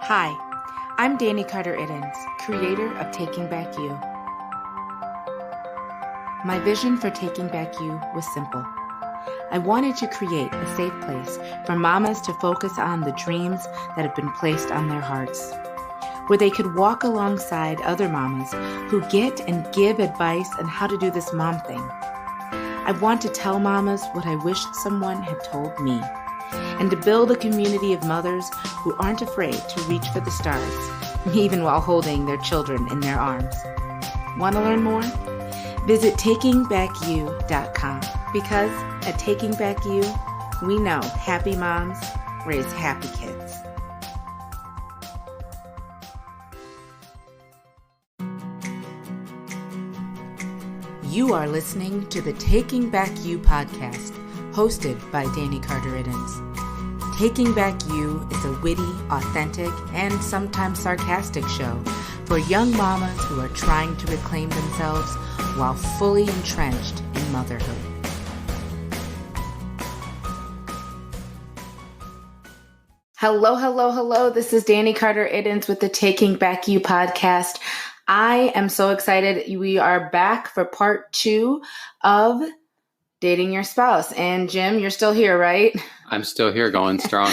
Hi, I'm Dani Carter-Iddens, creator of Taking Back You. My vision for Taking Back You was simple. I wanted to create a safe place for mamas to focus on the dreams that have been placed on their hearts, where they could walk alongside other mamas who get and give advice on how to do this mom thing. I want to tell mamas what I wish someone had told me, and to build a community of mothers who aren't afraid to reach for the stars, even while holding their children in their arms. Want to learn more? Visit takingbackyou.com, because at Taking Back You, we know happy moms raise happy kids. You are listening to the Taking Back You podcast, hosted by Dani Carter-Iddens. Taking Back You is a witty, authentic, and sometimes sarcastic show for young mamas who are trying to reclaim themselves while fully entrenched in motherhood. Hello. This is Dani Carter-Iddens with the Taking Back You podcast. I am so excited. We are back for part 2 of dating your spouse. And Jim, you're still here, right? I'm still here, going strong.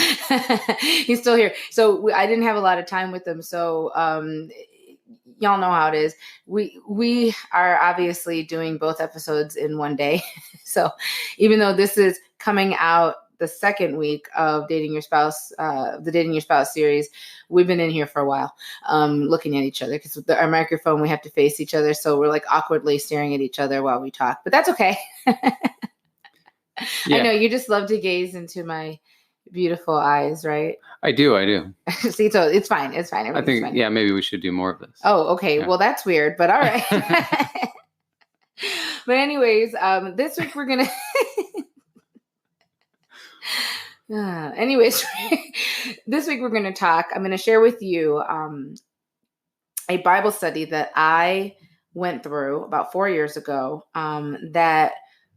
He's still here. So I didn't have a lot of time with him. So y'all know how it is. We are obviously doing both episodes in one day. So even though this is coming out the second week of Dating Your Spouse, the Dating Your Spouse series, we've been in here for a while, looking at each other, because with our microphone, we have to face each other. So we're like awkwardly staring at each other while we talk, but that's okay. Yeah. I know you just love to gaze into my beautiful eyes, right? I do. See, so it's fine. I think, fine. Yeah, maybe we should do more of this. Oh, okay. Yeah. Well, that's weird, but all right. But anyways, this week we're going to... this week we're going to talk. I'm going to share with you a Bible study that I went through about 4 years ago that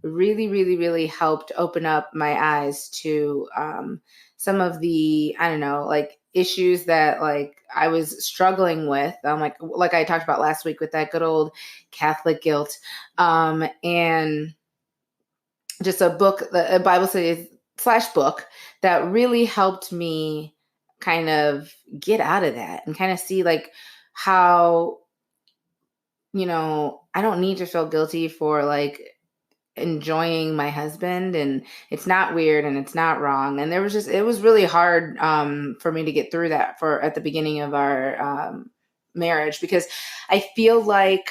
really helped open up my eyes to some of the, issues that I was struggling with. Like I talked about last week with that good old Catholic guilt, and just a Bible study / book that really helped me kind of get out of that and kind of see how, I don't need to feel guilty for enjoying my husband, and it's not weird and it's not wrong. And it was really hard for me to get through that at the beginning of our marriage, because I feel like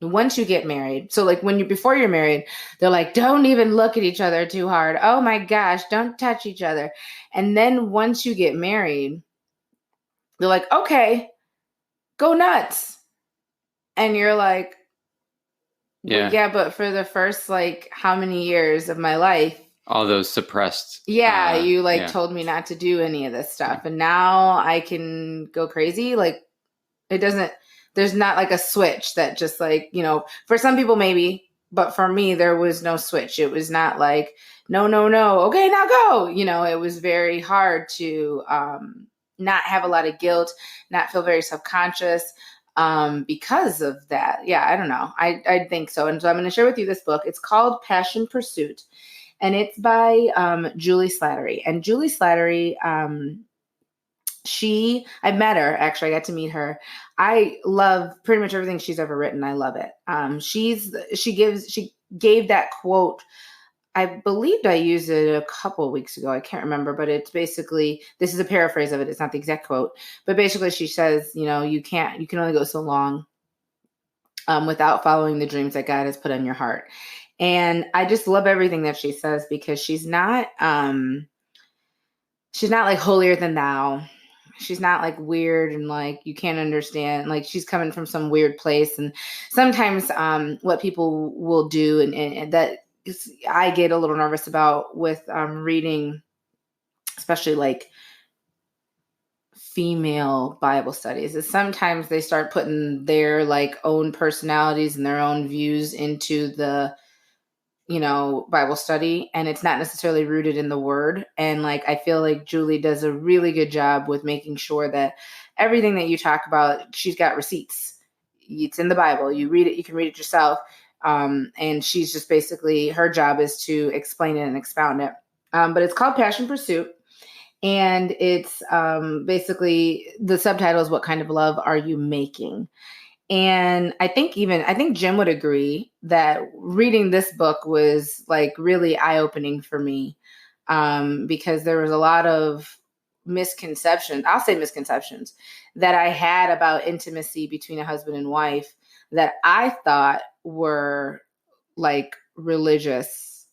once you get married, so before you're married, they're like, don't even look at each other too hard. Oh my gosh, don't touch each other. And then once you get married, they're like, okay, go nuts. And you're like, yeah, but for the first how many years of my life, all those suppressed. Yeah, you told me not to do any of this stuff, and now I can go crazy. There's not a switch that just for some people maybe, but for me there was no switch. It was not no, okay, now go. It was very hard to not have a lot of guilt, not feel very self-conscious. Because of that. Yeah, I don't know. I think so. And so I'm going to share with you this book. It's called Passion Pursuit, and it's by Juli Slattery. And Juli Slattery, I met her, actually. I got to meet her. I love pretty much everything she's ever written. I love it. She gave that quote. I believed I used it a couple of weeks ago. I can't remember, but it's basically, this is a paraphrase of it. It's not the exact quote, but basically she says, you can only go so long without following the dreams that God has put on your heart. And I just love everything that she says, because she's not holier than thou. She's not weird and you can't understand. She's coming from some weird place. And sometimes what people will do and that I get a little nervous about with reading, especially female Bible studies, is sometimes they start putting their own personalities and their own views into the Bible study, and it's not necessarily rooted in the word. And like, I feel like Juli does a really good job with making sure that everything that you talk about, she's got receipts. It's in the Bible. You read it, you can read it yourself. And she's just basically, her job is to explain it and expound it. But it's called Passion Pursuit. And it's basically, the subtitle is, What Kind of Love Are You Making? And I think Jim would agree that reading this book was like really eye-opening for me, because there was a lot of misconceptions, I'll say misconceptions, that I had about intimacy between a husband and wife that I thought were like religious,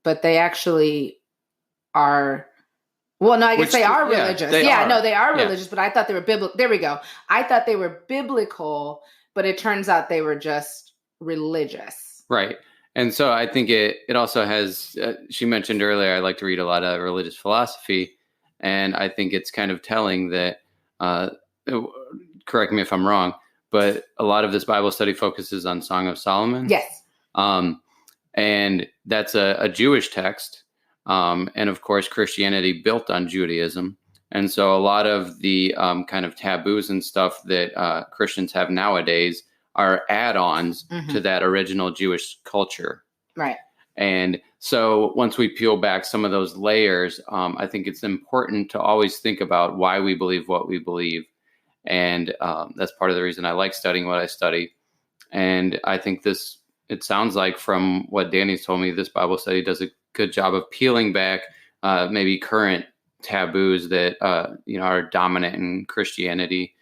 but they actually are. Well, no, I guess they are religious. They are religious, but I thought they were biblical. There we go. I thought they were biblical, but it turns out they were just religious. Right. And so I think it also has, she mentioned earlier, I like to read a lot of religious philosophy. And I think it's kind of telling that, correct me if I'm wrong, but a lot of this Bible study focuses on Song of Solomon. Yes. And that's a Jewish text. And of course, Christianity built on Judaism. And so a lot of the kind of taboos and stuff that Christians have nowadays are add-ons to that original Jewish culture. Right. And so once we peel back some of those layers, I think it's important to always think about why we believe what we believe. And that's part of the reason I like studying what I study. And I think it sounds like from what Danny's told me, this Bible study does a good job of peeling back maybe current taboos that are dominant in Christianity,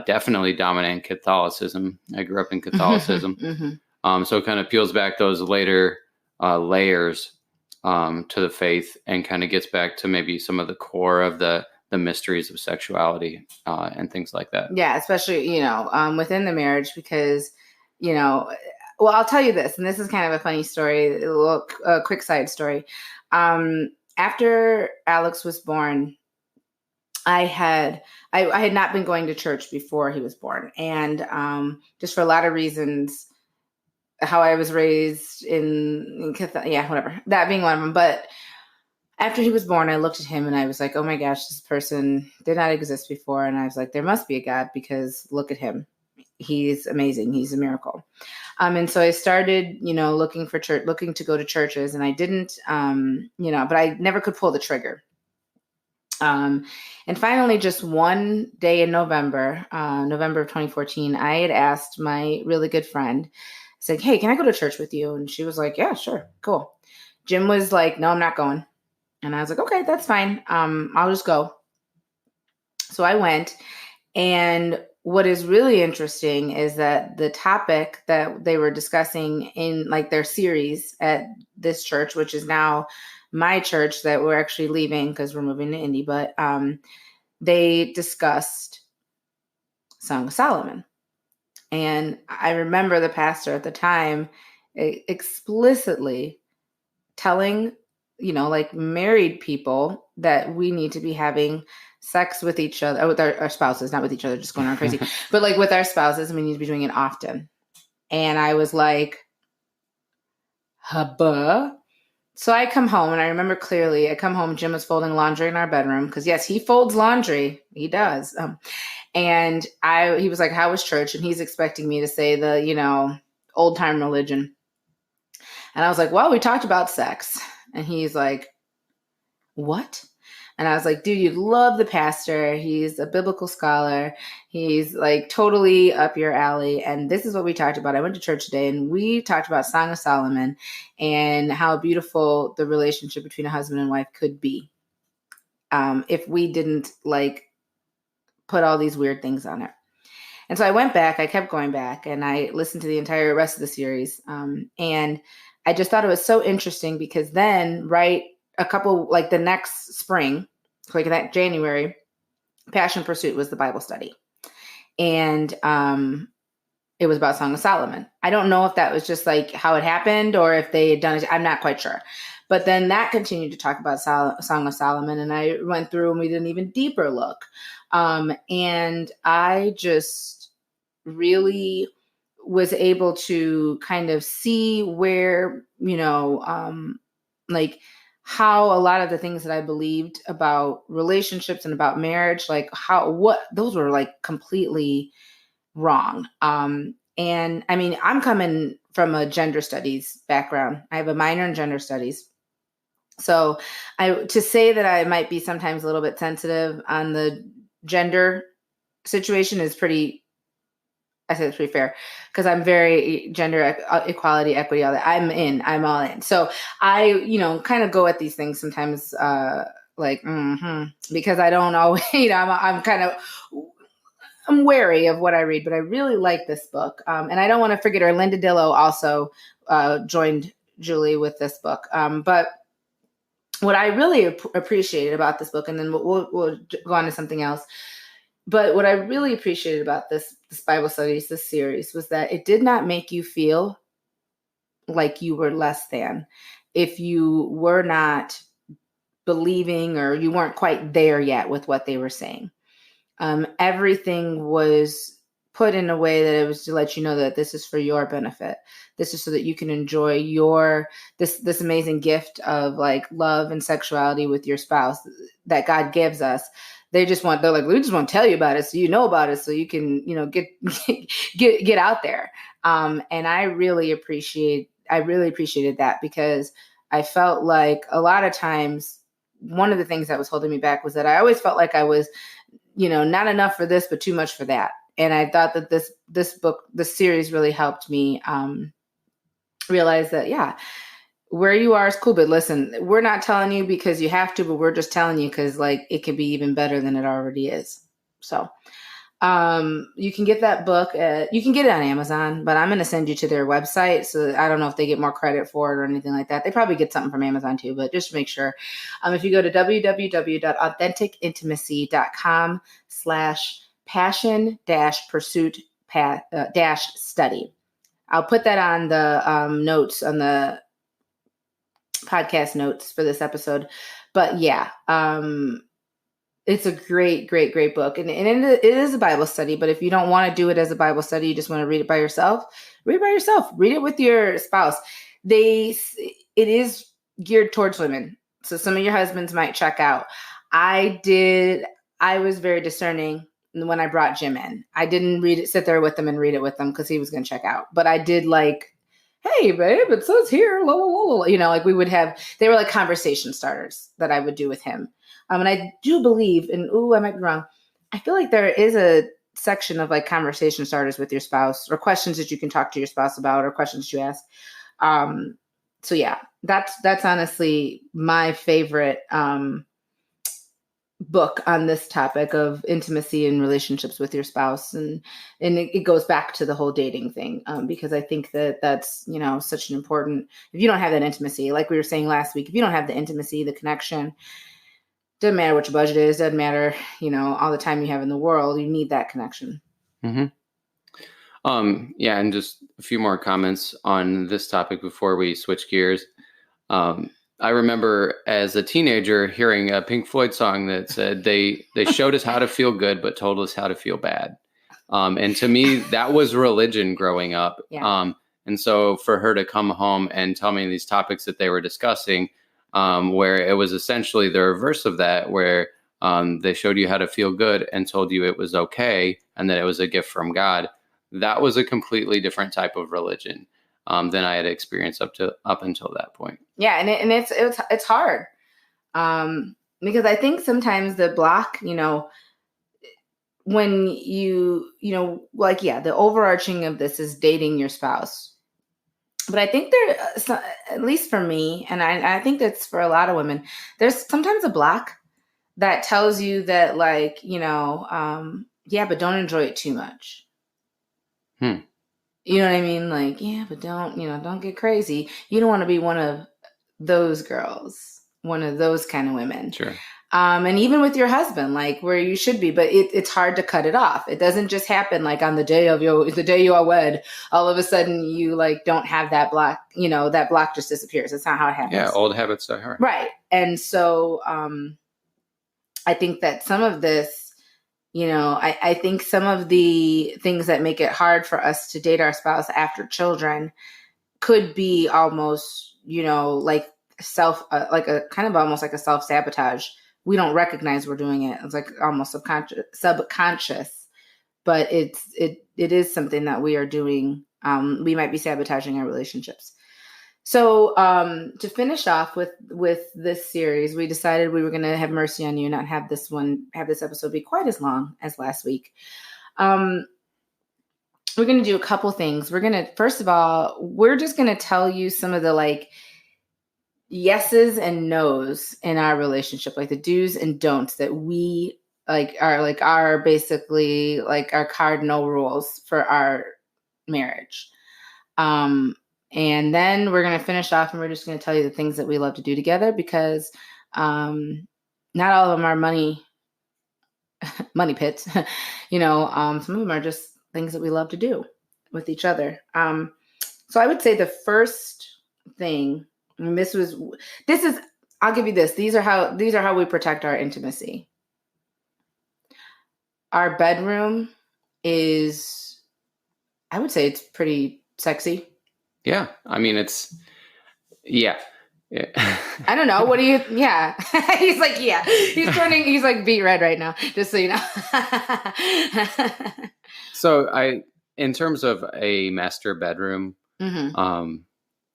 definitely dominant in Catholicism. I grew up in Catholicism. So it kind of peels back those later layers to the faith and kind of gets back to maybe some of the core of the mysteries of sexuality and things like that. Yeah, especially, within the marriage, because, well, I'll tell you this, and this is kind of a funny story, a quick side story. After Alex was born, I had not been going to church before he was born. And just for a lot of reasons, how I was raised in whatever, that being one of them. But after he was born, I looked at him and I was like, oh my gosh, this person did not exist before. And I was like, there must be a God, because look at him. He's amazing. He's a miracle. And so I started, looking to go to churches, and I didn't, but I never could pull the trigger. And finally, just one day in November of 2014, I had asked my really good friend, I said, hey, can I go to church with you? And she was like, yeah, sure. Cool. Jim was like, no, I'm not going. And I was like, okay, that's fine. I'll just go. So I went, and what is really interesting is that the topic that they were discussing in like their series at this church, which is now my church that we're actually leaving because we're moving to Indy, but they discussed Song of Solomon. And I remember the pastor at the time explicitly telling, like married people that we need to be having sex with each other, with our spouses, not with each other, just going on crazy, but like with our spouses, and we need to be doing it often. And I was like, hubba. So I come home, and I remember clearly, Jim was folding laundry in our bedroom, because yes, he folds laundry. He does. And he was like, how was church? And he's expecting me to say the, old time religion. And I was like, well, we talked about sex. And he's like, what? And I was like, dude, you'd love the pastor. He's a biblical scholar. He's like totally up your alley. And this is what we talked about. I went to church today, and we talked about Song of Solomon and how beautiful the relationship between a husband and wife could be if we didn't like put all these weird things on it. And so I went back. I kept going back, and I listened to the entire rest of the series. And I just thought it was so interesting, because then the next spring, like that January, Passion Pursuit was the Bible study. And it was about Song of Solomon. I don't know if that was just like how it happened, or if they had done it. I'm not quite sure. But then that continued to talk about Song of Solomon. And I went through, and we did an even deeper look. And I just really was able to kind of see where, like how a lot of the things that I believed about relationships and about marriage, like those were like completely wrong. And I mean, I'm coming from a gender studies background. I have a minor in gender studies. So to say that I might be sometimes a little bit sensitive on the gender situation is pretty fair, because I'm very gender equality, equity, all that. I'm all in. So I, kind of go at these things sometimes, because I don't always, I'm wary of what I read, but I really like this book. And I don't want to forget her. Linda Dillow also joined Juli with this book. But what I really appreciated about this book, and then we'll go on to something else. But what I really appreciated about this Bible studies, this series, was that it did not make you feel like you were less than if you were not believing or you weren't quite there yet with what they were saying. Everything was put in a way that it was to let you know that this is for your benefit. This is so that you can enjoy this amazing gift of like love and sexuality with your spouse that God gives us. They're like, we just want to tell you about it so you know about it so you can, get out there. And I really appreciated that, because I felt like a lot of times one of the things that was holding me back was that I always felt like I was, not enough for this, but too much for that. And I thought that this series really helped me realize that, yeah, where you are is cool, but listen, we're not telling you because you have to, but we're just telling you because like it could be even better than it already is. So you can get that book. You can get it on Amazon, but I'm going to send you to their website. So I don't know if they get more credit for it or anything like that. They probably get something from Amazon too, but just to make sure. If you go to www.authenticintimacy.com/passion-pursuit-study. I'll put that on the notes, on the podcast notes for this episode. But yeah, it's a great, great, great book. And it is a Bible study, but if you don't want to do it as a Bible study, you just want to read it by yourself, read it by yourself, read it with your spouse. It is geared towards women. So some of your husbands might check out. I was very discerning when I brought Jim in. I didn't sit there with him and read it with him because he was going to check out, but I did like, hey babe, it says here, la, la, la, la. Like we would have, they were like conversation starters that I would do with him. And I do believe, and I might be wrong, I feel like there is a section of like conversation starters with your spouse, or questions that you can talk to your spouse about, or questions you ask. So yeah, that's honestly my favorite book on this topic of intimacy and relationships with your spouse. And it goes back to the whole dating thing, because I think that's, such an important, if you don't have that intimacy, like we were saying last week, if you don't have the intimacy, the connection, doesn't matter what your budget is, doesn't matter, all the time you have in the world, you need that connection. Mm-hmm. Yeah. And just a few more comments on this topic before we switch gears. I remember as a teenager hearing a Pink Floyd song that said they showed us how to feel good, but told us how to feel bad. And to me, that was religion growing up. Yeah. And so for her to come home and tell me these topics that they were discussing, where it was essentially the reverse of that, where they showed you how to feel good and told you it was okay and that it was a gift from God. That was a completely different type of religion than I had experienced up until that point. Yeah, and it's hard because I think sometimes the block, when the overarching of this is dating your spouse. But I think at least for me, and I think that's for a lot of women, there's sometimes a block that tells you that, like, yeah, but don't enjoy it too much. You know what I mean? Like, yeah, but don't get crazy. You don't want to be one of those girls, one of those kind of women. Sure. And even with your husband, like where you should be, but it's hard to cut it off. It doesn't just happen like on the day you are wed, all of a sudden you like don't have that block, that block just disappears. It's not how it happens. Yeah. Old habits die hard. Right. And so I think that some of this I think some of the things that make it hard for us to date our spouse after children could be almost, like like a kind of almost like a self-sabotage. We don't recognize we're doing it. It's like almost subconscious, but it is something that we are doing. We might be sabotaging our relationships. So to finish off with this series, we decided we were going to have mercy on you, not have this episode be quite as long as last week. We're going to do a couple things. First of all, we're just going to tell you some of the like yeses and nos in our relationship, like the do's and don'ts that we are basically like our cardinal rules for our marriage. And then we're going to finish off and we're just going to tell you the things that we love to do together because not all of them are money pits. Some of them are just things that we love to do with each other. So I would say the first thing, and this is, I'll give you this. These are how we protect our intimacy. Our bedroom is, I would say it's pretty sexy. Yeah. I mean, yeah. I don't know. What do you, yeah. He's like, yeah. He's like beet red right now, just so you know. So in terms of a master bedroom, mm-hmm.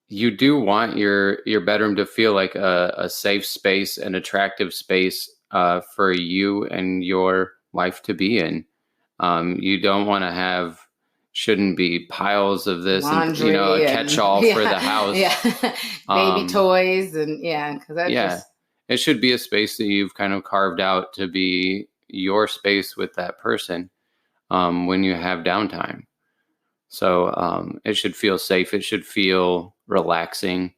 You do want your bedroom to feel like a safe space, an attractive space for you and your wife to be in. You don't want to shouldn't be piles of this laundry and a catch-all for the house. Yeah. Baby toys and because it should be a space that you've kind of carved out to be your space with that person when you have downtime. So it should feel safe. It should feel relaxing.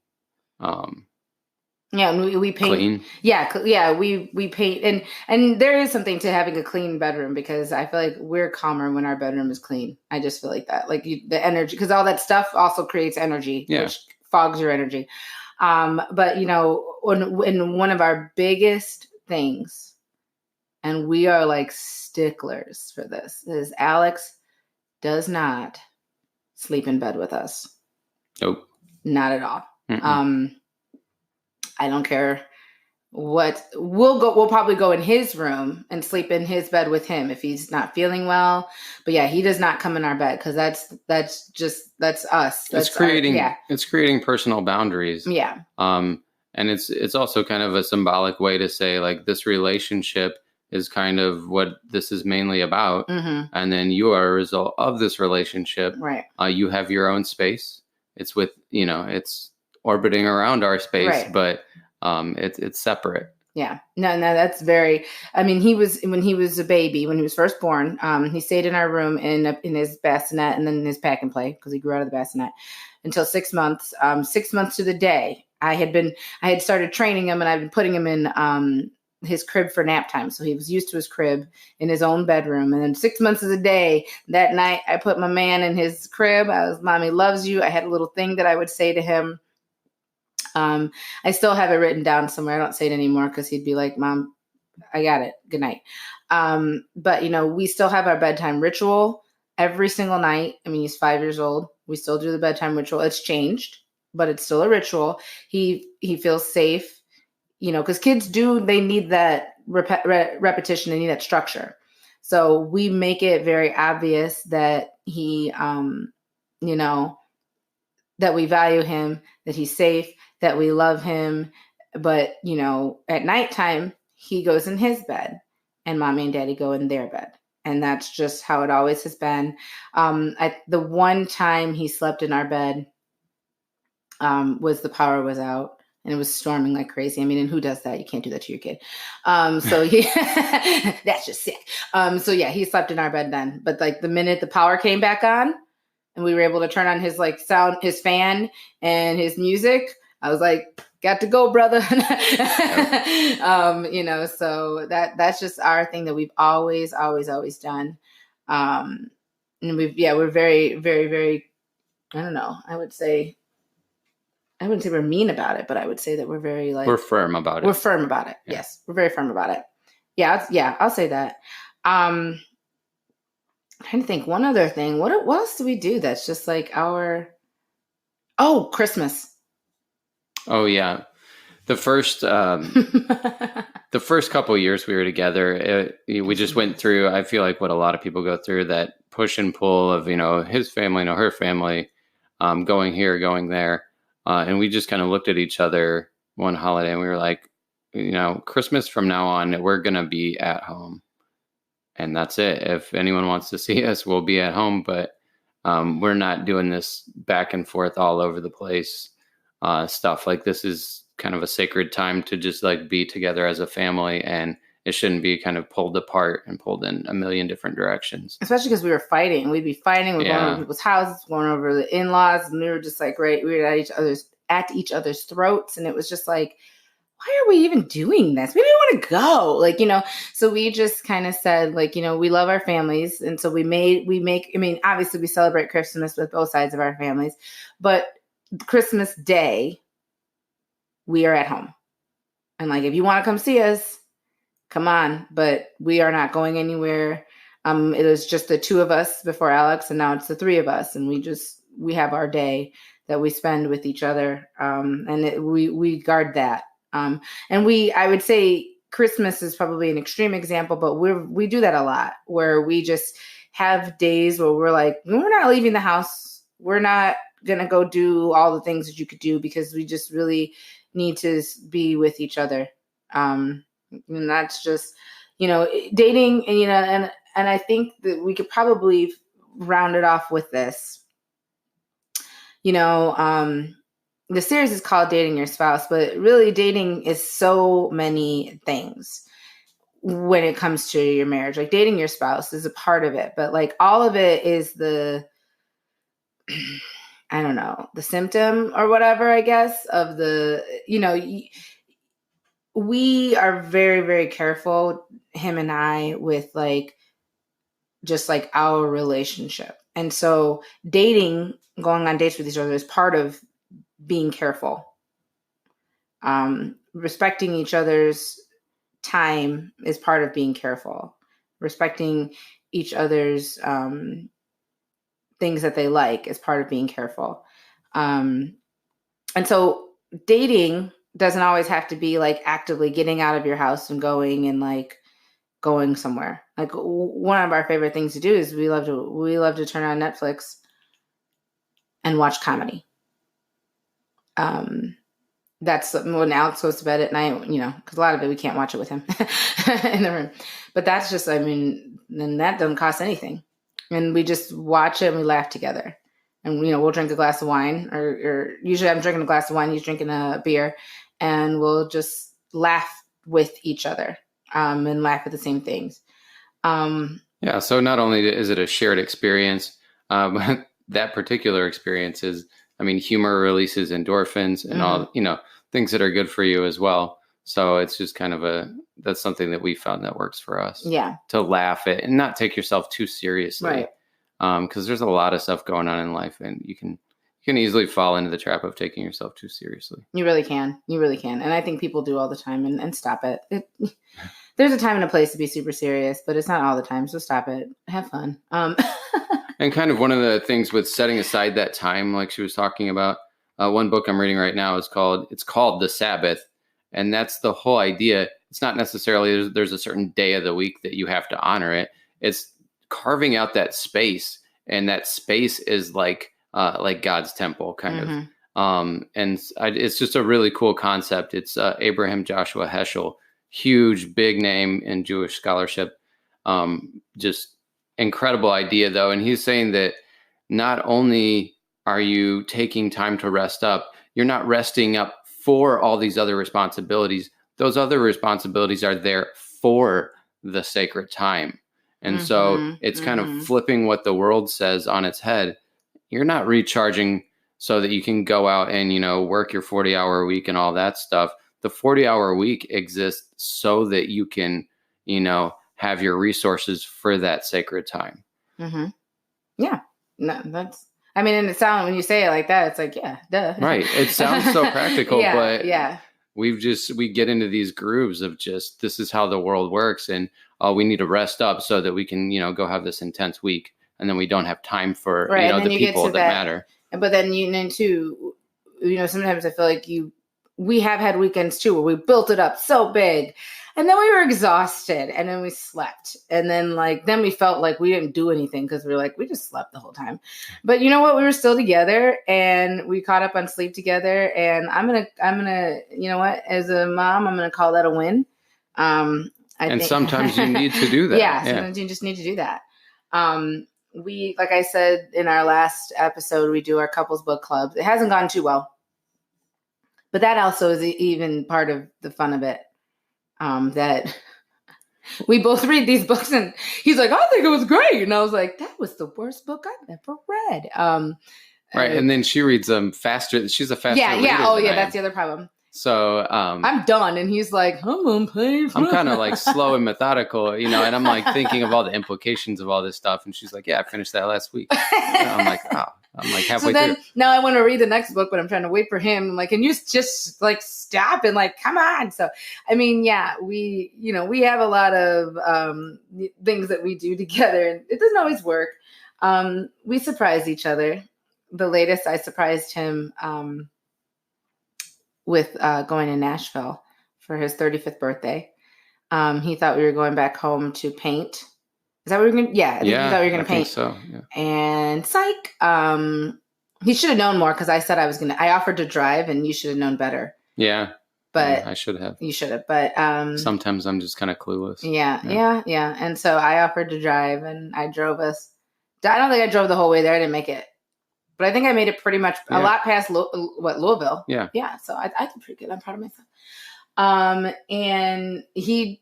We paint. Clean. Yeah. We paint, and there is something to having a clean bedroom because I feel like we're calmer when our bedroom is clean. I just feel like that, like the energy, because all that stuff also creates energy, which fogs your energy. But in one of our biggest things, and we are like sticklers for this, is Alex does not sleep in bed with us. Nope. Not at all. Mm-mm. I don't care what. We'll probably go in his room and sleep in his bed with him if he's not feeling well. But yeah, he does not come in our bed because that's us. It's creating personal boundaries. Yeah. And it's also kind of a symbolic way to say like this relationship is kind of what this is mainly about. Mm-hmm. And then you are a result of this relationship. Right. You have your own space. It's with, it's orbiting around our space, right. But it's separate. Yeah. No, that's very, when he was a baby, when he was first born, he stayed in our room in his bassinet and then his pack and play because he grew out of the bassinet until 6 months. 6 months to the day, I had started training him and I've been putting him in his crib for nap time. So he was used to his crib in his own bedroom. And then 6 months of the day, that night, I put my man in his crib. I was, Mommy loves you. I had a little thing that I would say to him. I still have it written down somewhere. I don't say it anymore because he'd be like, Mom, I got it. Good night. But we still have our bedtime ritual every single night. I mean, he's 5 years old. We still do the bedtime ritual. It's changed, but it's still a ritual. He feels safe. Because kids they need that repetition, they need that structure. So we make it very obvious that he, that we value him, that he's safe, that we love him. But, at nighttime, he goes in his bed and Mommy and Daddy go in their bed. And that's just how it always has been. The one time he slept in our bed was the power was out. And it was storming like crazy. I mean, and who does that? You can't do that to your kid. So that's just sick. So yeah, he slept in our bed then. But like the minute the power came back on and we were able to turn on his like sound, his fan and his music, I was like, got to go, brother. So that's just our thing that we've always done. And we're very, very, very, I don't know. I wouldn't say we're mean about it, but I would say that we're very like... We're firm about it. We're firm about it. Yeah. Yes. We're very firm about it. Yeah. I'll say that. Trying to think one other thing. What else do we do that's just like Christmas. Oh yeah. The first the first couple of years we were together, we just went through, I feel like what a lot of people go through, that push and pull of, his family, her family, going here, going there. And we just kind of looked at each other one holiday and we were like, Christmas from now on, we're going to be at home. And that's it. If anyone wants to see us, we'll be at home. But we're not doing this back and forth all over the place stuff. Like, this is kind of a sacred time to just like be together as a family, and it shouldn't be kind of pulled apart and pulled in a million different directions. Especially because we were fighting. We'd be fighting. We're going over people's houses, going over the in-laws, and we were just like, we were at each other's throats, and it was just like, why are we even doing this? We didn't want to go. So we just kind of said, we love our families. And so obviously we celebrate Christmas with both sides of our families, but Christmas Day, we are at home. And if you want to come see us, come on, but we are not going anywhere. It was just the two of us before Alex, and now it's the three of us. And we have our day that we spend with each other. We guard that. And I would say Christmas is probably an extreme example, but we do that a lot, where we just have days where we're like, we're not leaving the house. We're not going to go do all the things that you could do, because we just really need to be with each other. And that's just, dating, and I think that we could probably round it off with this. The series is called Dating Your Spouse, but really dating is so many things when it comes to your marriage. Like, dating your spouse is a part of it, but all of it is the symptom or whatever, I guess, of we are very, very careful, him and I, with just our relationship. And so going on dates with each other is part of being careful. Respecting each other's time is part of being careful. Respecting each other's things that they like is part of being careful. And so dating doesn't always have to be actively getting out of your house and going and going somewhere. One of our favorite things to do is we love to turn on Netflix and watch comedy. That's when Alex goes to bed at night, because a lot of it we can't watch it with him in the room. But that's just, then that doesn't cost anything. And we just watch it and we laugh together. And, we'll drink a glass of wine, or usually I'm drinking a glass of wine, he's drinking a beer, and we'll just laugh with each other and laugh at the same things. Yeah. So not only is it a shared experience, but that particular experience is, humor releases endorphins and all, things that are good for you as well. So it's just kind of that's something that we found that works for us. Yeah. To laugh at and not take yourself too seriously. Right. Because there's a lot of stuff going on in life, and you can easily fall into the trap of taking yourself too seriously. You really can. And I think people do all the time, and stop it. There's a time and a place to be super serious, but it's not all the time. So stop it. Have fun. And kind of one of the things with setting aside that time, like she was talking about, one book I'm reading right now is called The Sabbath. And that's the whole idea. It's not necessarily there's a certain day of the week that you have to honor it. It's carving out that space, and that space is like God's temple kind of. It's just a really cool concept. It's Abraham Joshua Heschel, huge, big name in Jewish scholarship. Just incredible idea though. And he's saying that not only are you taking time to rest up, you're not resting up for all these other responsibilities. Those other responsibilities are there for the sacred time. And so it's kind of flipping what the world says on its head. You're not recharging so that you can go out and, work your 40-hour week and all that stuff. The 40-hour week exists so that you can, have your resources for that sacred time. Mm-hmm. Yeah. No, and it sounds, when you say it like that, it's like, yeah, duh. Right. It sounds so practical, but we get into these grooves of just, this is how the world works. And we need to rest up so that we can, go have this intense week. And then we don't have time for, the people that matter. But then, too, sometimes I feel like we have had weekends too, where we built it up so big and then we were exhausted and then we slept. And then then we felt like we didn't do anything because we were like, we just slept the whole time. But you know what? We were still together and we caught up on sleep together. And I'm going to, as a mom, I'm going to call that a win. I think sometimes you need to do that. Yeah. Sometimes you just need to do that. We, like I said, in our last episode, we do our couples book club. It hasn't gone too well. But that also is even part of the fun of it, that we both read these books and he's like, I think it was great. And I was like, that was the worst book I've ever read. Right. And then she reads them faster. She's a faster reader than I am. That's the other problem. So I'm done. And he's like, I'm on page. I'm kind of slow and methodical, and I'm thinking of all the implications of all this stuff. And she's like, yeah, I finished that last week. And I'm like, oh. I'm halfway through. Now I want to read the next book, but I'm trying to wait for him. I'm like, can you just stop and come on? So, I mean, yeah, we have a lot of things that we do together and it doesn't always work. We surprise each other. The latest, I surprised him with going to Nashville for his 35th birthday. He thought we were going back home to paint. Is that what we're going to? Yeah, I think he thought we were going to paint. So, yeah. And psych. He should have known more because I said I offered to drive and you should have known better. Yeah. But I should have. You should have. But sometimes I'm just kind of clueless. Yeah. And so I offered to drive and I drove us. I don't think I drove the whole way there. I didn't make it. But I think I made it pretty much a lot past Louisville. Yeah. Yeah. So I did pretty good. I'm proud of myself. And he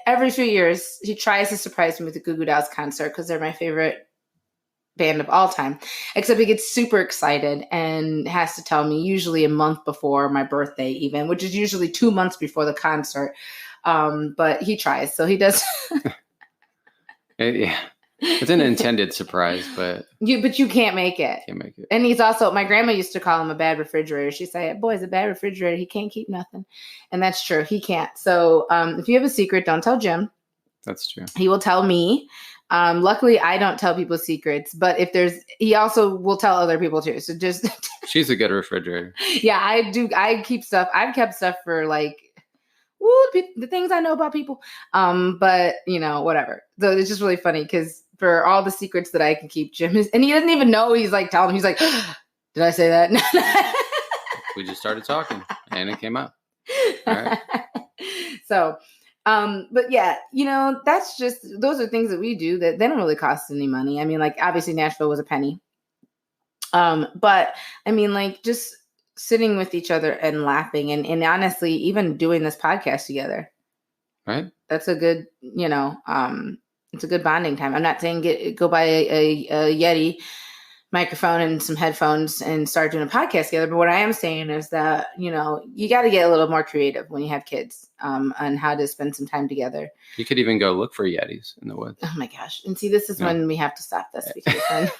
every few years, he tries to surprise me with the Goo Goo Dolls concert because they're my favorite band of all time. Except he gets super excited and has to tell me usually a month before my birthday even, which is usually 2 months before the concert. But he tries. So he does. Yeah. It's an intended surprise, but you can't make it. Can't make it. And he's also, my grandma used to call him a bad refrigerator. She'd say, boy, he's a bad refrigerator. He can't keep nothing. And that's true. He can't. So if you have a secret, don't tell Jim. That's true. He will tell me. Luckily, I don't tell people secrets, but he also will tell other people too. So just. She's a good refrigerator. Yeah, I do. I keep stuff. I've kept stuff for the things I know about people. But whatever. So it's just really funny because for all the secrets that I can keep, Jim is, and he doesn't even know. He's telling him, he's like, did I say that? We just started talking and it came out. All right. So, but yeah, that's just, those are things that we do that they don't really cost any money. I mean, obviously Nashville was a penny. But I mean, just sitting with each other and laughing and honestly, even doing this podcast together. Right. That's a good, it's a good bonding time. I'm not saying go buy a Yeti microphone and some headphones and start doing a podcast together. But what I am saying is that, you got to get a little more creative when you have kids on how to spend some time together. You could even go look for Yetis in the woods. Oh my gosh. And see, this is when we have to stop this because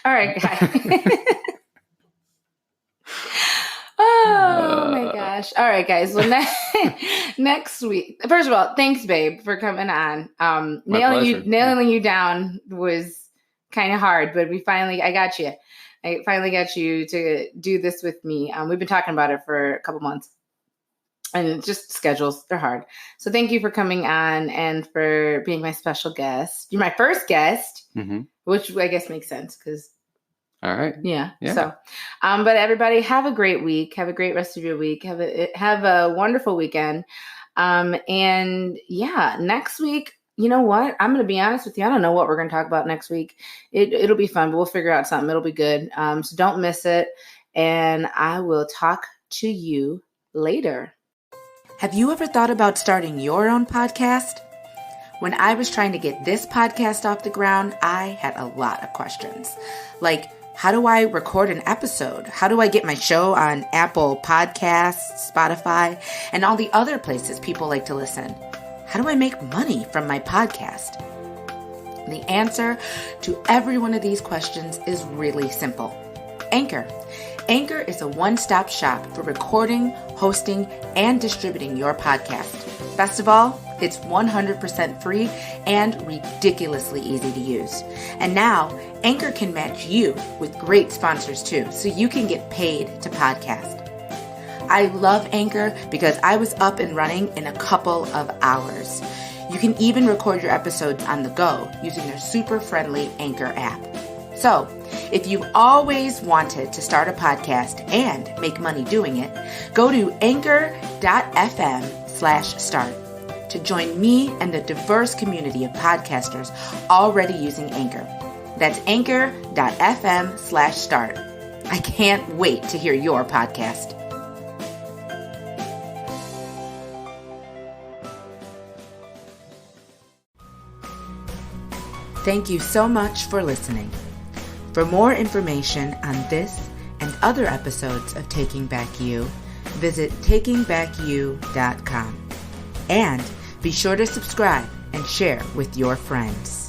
all right, guys. Oh my gosh. All right, guys. Well, next week, first of all, thanks, babe, for coming on. Nailing you down was kind of hard, but I got you. I finally got you to do this with me. We've been talking about it for a couple months and it's just schedules. They're hard. So thank you for coming on and for being my special guest. You're my first guest, which I guess makes sense because all right. Yeah. So, but everybody have a great week. Have a great rest of your week. Have a wonderful weekend. And yeah, next week, you know what? I'm going to be honest with you. I don't know what we're going to talk about next week. It'll be fun, but we'll figure out something. It'll be good. So don't miss it. And I will talk to you later. Have you ever thought about starting your own podcast? When I was trying to get this podcast off the ground, I had a lot of questions. How do I record an episode? How do I get my show on Apple Podcasts, Spotify, and all the other places people like to listen? How do I make money from my podcast? The answer to every one of these questions is really simple. Anchor. Anchor is a one-stop shop for recording, hosting, and distributing your podcast. Best of all, it's 100% free and ridiculously easy to use. And now, Anchor can match you with great sponsors too, so you can get paid to podcast. I love Anchor because I was up and running in a couple of hours. You can even record your episodes on the go using their super friendly Anchor app. So, if you've always wanted to start a podcast and make money doing it, go to anchor.fm/start to join me and the diverse community of podcasters already using Anchor. That's anchor.fm/start. I can't wait to hear your podcast. Thank you so much for listening. For more information on this and other episodes of Taking Back You, visit takingbackyou.com. And be sure to subscribe and share with your friends.